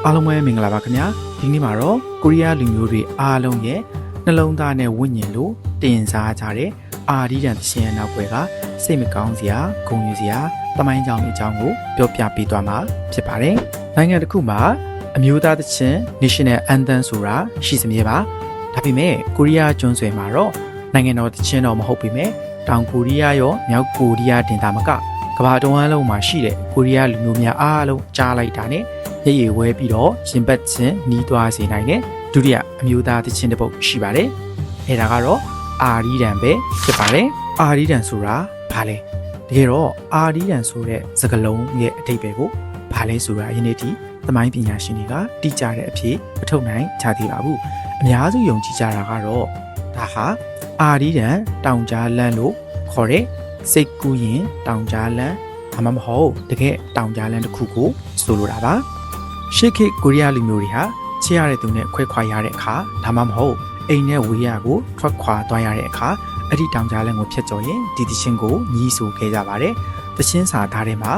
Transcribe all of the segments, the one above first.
အားလုံးပဲမင်္ဂလာပါခင်ဗျာဒီနေ့မှာတော့ကိုရီးယားလူမျိုးတွေအားလုံးရဲ့နှလုံးသားနဲ့ဝိညာဉ်လို့တင်စားကြတဲ့အာဒီဒန်သရှင်ရဲ့နောက်ွယ်ကစိတ်မကောင်းစရာဂုဏ်ယူစရာတမိုင်းကြောင်အကြောင်းကိုပြောပြပေးသွားမှာဖြစ်ပါတယ်နိုင်ငံတစ်ခုမှာအမျိုးသားသရှင် National Anthem ဆိုတာရှိစမြဲပါဒါပေမဲ့ကိုရီးယားကျွန်းဆွယ်မှာတော့နိုင်ငံတော်သရှင်တော့မဟုတ်ပေမဲ့တောင်ကိုရီးယားရောမြောက်ကိုရီးယားတင်တာမကကမ္ဘာတဝန်းလုံးမှာရှိတဲ့ကိုရီးယားလူမျိုးများအားလုံးကြားလိုက်တာနဲ့ရေရေဝဲပြီးတော့ရင်ပတ်ချင်းနီးသွားစေနိုင်တဲ့ဒုတိယအမျိုးသားသချင်းတစ်ပုဒ်ရှိပါတယ်။အဲဒါကတော့အာဒီဒန်ပဲဖြစ်ပါတယ်။အာဒီဒန်ဆိုတာဘာလဲ။တကယ်တော့အာဒီဒန်ဆိုတဲ့စကားလုံးရဲ့အဓိပ္ပာယ်ကိုဘာလဲဆိုတာယနေ့ထိသမိုင်းပညာရှင်တွေကတိကျတဲ့အဖြစ်မထုတ်နိုင်ကြသေးပါဘူး။အများစုယုံကြည်ကြတာကတော့ဒါဟာအာဒီဒန်တောင်ကြားလန်းလို့ခေါ်တဲ့စိတ်ကူးရင်တောင်ကြားလန်းအမှမဟုတ်တကယ်တောင်ကြားလန်းတစ်ခုကိုဆိုလိုတာပါရှေ့ခေတ်ကိုရီးယားလူမျိုးတွေဟာချစ်ရတဲ့သူနဲ့ခွဲခွာရတဲ့အခါဒါမှမဟုတ်အိမ်နဲ့ဝေးရကိုထွက်ခွာသွားရတဲ့အခါအဲ့ဒီတောင်ကြားလန်းကိုဖျက်ကျော်ရင်ဒီသချင်းကိုညီးဆိုခဲ့ကြပါတယ်သချင်းစာသားထဲမှာ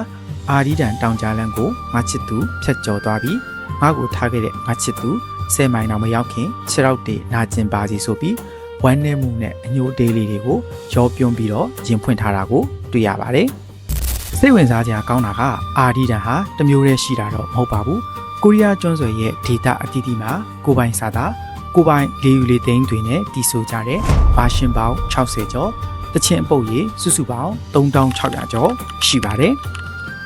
အာဒီဒန်တောင်ကြားလန်းကိုငါချစ်သူဖျက်ကျော်သွားပြီးငါ့ကိုထားခဲ့တဲ့ငါချစ်သူ10မိုင်တောင်မရောက်ခင်ခြေထောက်တွေနာကျင်ပါစီဆိုပြီးဝမ်းနည်းမှုနဲ့အညိုတေးလေးတွေကိုရောပြုံးပြီးတော့ရင်ဖွင့်ထားတာကိုတွေ့ရပါတယ်စိတ်ဝင်စားစရာကောင်းတာကအာဒီဒန်ဟာတစ်မျိုးတည်းရှိတာတော့မဟုတ်ပါဘူးကိုရီးယားကျွန်းဆွယ်ရဲ့ဒေတာအသီးသီးမှာကိုပိုင်စာသားကိုပိုင်လေယူလေသိန်းတွေနဲ့တည်ဆိုကြတဲ့ဘာရှင်ပေါင်း60ကျော်တချင်အပုတ်ရေးစုစုပေါင်း3600ကျော်ရှိပါတယ်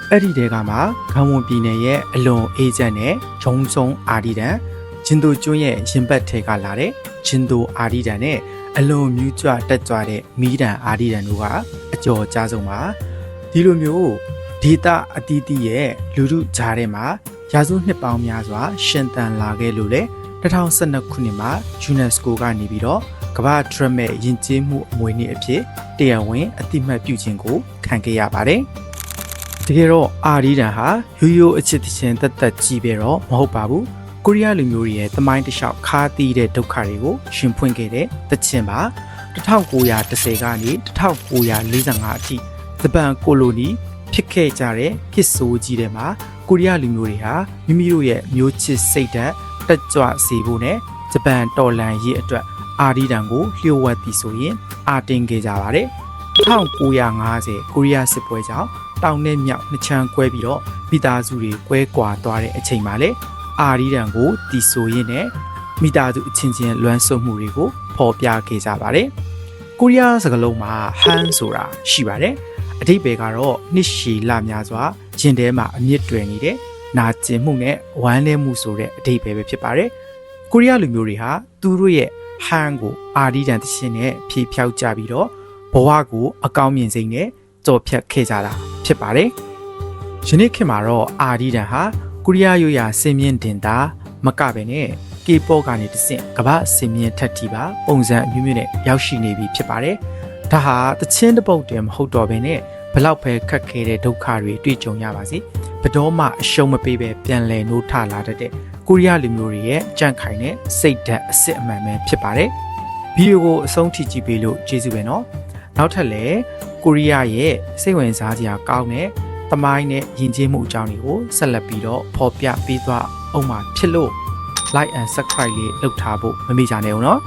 အဲ့ဒီတဲကမှာဂမ်ဝွန်ပြည်နယ်ရဲ့အလွန်အေးချမ်းတဲ့ဂျုံစုံအာဒီဒန်ဂျင်တိုကျွန်းရဲ့ရင်ပတ်ထဲကလာတဲ့ဂျင်တိုအာဒီဒန်နဲ့အလွန်မြူးကြွတက်ကြွတဲ့မီးဒန်အာဒီဒန်တို့ကအကျော်ကြားဆုံးပါဒီလိုမျိုးဒေတာအသီးသီးရဲ့လူထုကြားထဲမှာရာစုနှစ်ပေါင်းများစွာရှင်သန်လာခဲ့လို့လေ2012ခုနှစ်မှာ UNESCO ကနေပြီးတော့ကမ္ဘာဒရက်မဲ့ယဉ်ကျေးမှုအမွေအနှစ်အဖြစ်တရားဝင်အသိမှတ်ပြုခြင်းကိုခံခဲ့ရပါတယ်။တကယ်တော့အာဒီဒန်ဟာရိုးရိုးအချစ်တခြင်းတက်တက်ကြီးပဲတော့မဟုတ်ပါဘူး။ကိုရီးယားလူမျိုးတွေရဲ့သမိုင်းတစ်လျှောက်ခါးသီးတဲ့ဒုက္ခတွေကိုရှင်ဖွင့်ခဲ့တဲ့တခြင်းပါ1910ကနေ1945အထိဂျပန်ကိုလိုနီဖြစ်ခဲ့ကြတဲ့ခေတ်ဆိုးကြီးတွေမှာကိုရီးယားလူမျိုးတွေဟာမိမိတို့ရဲ့မျိုးချစ်စိတ်ဓာတ်တက်ကြွစေဖို့နဲ့ဂျပန်တော်လှန်ရေးအတွက်အာဒီဒန်ကိုလျှို့ဝှက်ပြီးဆိုရင်အာတင်ခဲ့ကြပါတယ်1950ကိုရီးယားစစ်ပွဲကြောင့်တောင်နဲ့မြောက်နှစ်ချမ်းကွဲပြီးတော့မိသားစုတွေကွဲကွာသွားတဲ့အချိန်မှာလေအာဒီဒန်ကိုတီဆိုရင်းနဲ့မိသားစုအချင်းချင်းလွမ်းဆွမှုတွေကိုဖော်ပြခဲ့ကြပါတယ်ကိုရီးယားစကားလုံးမှာဟန်ဆိုတာရှိပါတယ်အဓိပ္ပာယ်ကတော့နှစ်ရှည်လများစွာဂျင်ထဲမှာအမြင့်တွယ်နေတဲ့နာကျင်မှုနဲ့ဝမ်းနည်းမှုဆိုတဲ့အဓိပ္ပာယ်ပဲဖြစ်ပါတယ်။ကိုရီးယားလူမျိုးတွေဟာသူတို့ရဲ့ဟန်ကိုအာဒီဒန်သရှင်နဲ့ဖြေဖြောက်ကြပြီးတော့ဘဝကိုအကောင်းမြင်စိတ်နဲ့ကြော်ဖြတ်ခဲ့ကြတာဖြစ်ပါတယ်။ယနေ့ခေတ်မှာတော့အာဒီဒန်ဟာကိုရီးယားရိုးရာစင်မြင့်တင်တာမကပဲနဲ့K-pop ကနေတဆင့်ကမ္ဘာစင်မြင့်ထက်တီပါပုံစံအမျိုးမျိုးနဲ့ရောက်ရှိနေပြီဖြစ်ပါတယ်။ဒါဟာတချင်းတစ်ပုတ်တည်းမဟုတ်တော့ဘဲနဲ့ဘလောက်ပဲခက်ခဲတဲ့ဒုက္ခတွေတွေ့ကြုံရပါစေဘယ်တော့မှအရှုံးမပေးပဲပြန်လည်နိုးထလာတတ်တဲ့ကိုရီးယားလူမျိုးတွေရဲ့ကြန့်ခိုင်တဲ့စိတ်ဓာတ်အစစ်အမှန်ပဲဖြစ်ပါတယ်ဗီဒီယိုကိုအဆုံးထိကြည့်ပေးလို့ကျေးဇူးပဲနော်နောက်ထပ်လည်းကိုရီးယားရဲ့စိတ်ဝင်စားစရာကောင်းတဲ့သမိုင်းနဲ့ယဉ်ကျေးမှုအကြောင်းတွေကိုဆက်လက်ပြီးတော့ဖော်ပြပေးသွားအောင်မှာဖြစ်လို့ like and subscribe လေးလုပ်ထားဖို့မမေ့ကြနဲ့ဦးနော်